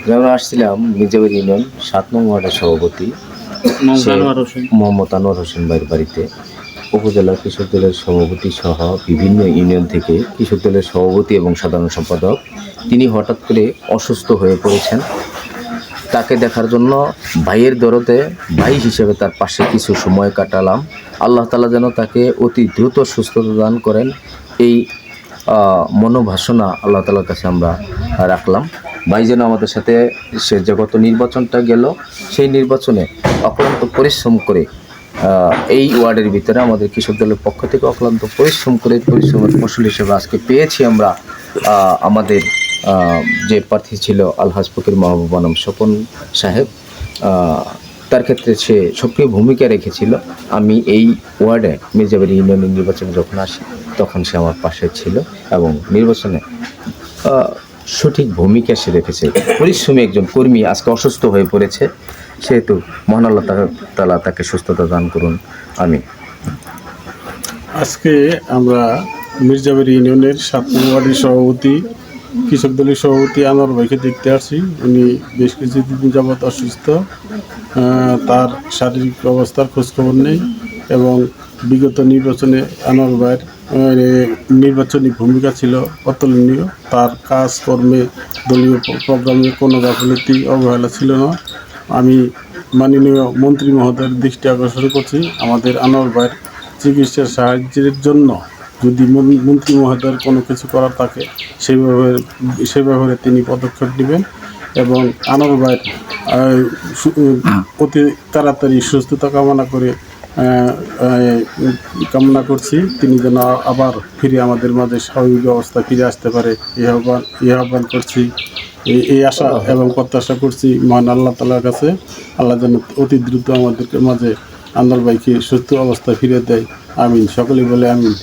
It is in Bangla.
যেমন আসছিলাম মির্জাপুর ইউনিয়ন 7 নং ওয়ার্ডের সভাপতি মোহাম্মদ আনোয়ার হোসেন ভাইয়ের বাড়িতে উপজেলা কৃষক দলের সভাপতি সহ বিভিন্ন ইউনিয়ন থেকে কৃষক দলের সভাপতি এবং সাধারণ সম্পাদক তিনি হঠাৎ করে অসুস্থ হয়ে পড়েছেন। তাকে দেখার জন্য ভাইয়ের দরদে ভাই হিসেবে তার পাশে কিছু সময় কাটালাম। আল্লাহ তাআলা যেন তাকে অতি দ্রুত সুস্থতা দান করেন, এই মনোবাসনা আল্লাহ তাআলার কাছে আমরা রাখলাম। ভাই যেন আমাদের সাথে সে যে গত নির্বাচনটা গেল সেই নির্বাচনে অক্লান্ত পরিশ্রম করে এই ওয়ার্ডের ভিতরে আমাদের কৃষক দলের পক্ষ থেকে অক্লান্ত পরিশ্রম করে পরিশ্রমের ফসল হিসেবে আজকে পেয়েছি আমরা আমাদের যে প্রার্থী ছিল আলহাজ ফকির মাহবুব আনাম স্বপন সাহেব। তার ক্ষেত্রে সে সক্রিয় ভূমিকা রেখেছিল। আমি এই ওয়ার্ডে মির্জাপুর ইউনিয়নের নির্বাচনে যখন আসি তখন সে আমার পাশে ছিল এবং নির্বাচনে সঠিক ভূমিকা সে রেখেছে। পরিশ্রমী একজন কর্মী আজকে অসুস্থ হয়ে পড়েছে, সেহেতু মহান আল্লাহ তাআলা তাকে সুস্থতা দান করুন। আমি আজকে আমরা মির্জাপুর ইউনিয়নের 7 নং ওয়ার্ডের সভাপতি কৃষক দলের সভাপতি আনোয়ার ভাইকে দেখতে আসছি। উনি বেশ কিছুদিন যাবৎ অসুস্থ, তার শারীরিক অবস্থার খোঁজখবর নেই এবং বিগত নির্বাচনে আনোয়ার ভাইয়ের নির্বাচনী ভূমিকা ছিল অতুলনীয়। তার কাজকর্মে দলীয় প্রোগ্রামে কোনো গাফিলতি অবহেলা ছিল না। আমি মাননীয় মন্ত্রী মহোদয়ের দৃষ্টি আকর্ষণ করছি, আমাদের আনোয়ার ভাইয়ের চিকিৎসার সাহায্যের জন্য যদি মন্ত্রী মহোদয়ের কোনো কিছু করার থাকে সে ব্যাপারে তিনি পদক্ষেপ নেবেন এবং আনোয়ার ভাইয়ের অতি তাড়াতাড়ি সুস্থতা কামনা করছি। তিনি যেন আবার ফিরে আমাদের মাঝে স্বাভাবিক অবস্থা ফিরে আসতে পারে এই আহ্বান করছি। এই আশা এবং প্রত্যাশা করছি মহান আল্লাহ তাআলার কাছে। আল্লাহ যেন অতি দ্রুত আমাদেরকে মাঝে আনোয়ার ভাইকে সুস্থ অবস্থা ফিরে দেয়। আমিন। সকলেই বলে আমিন।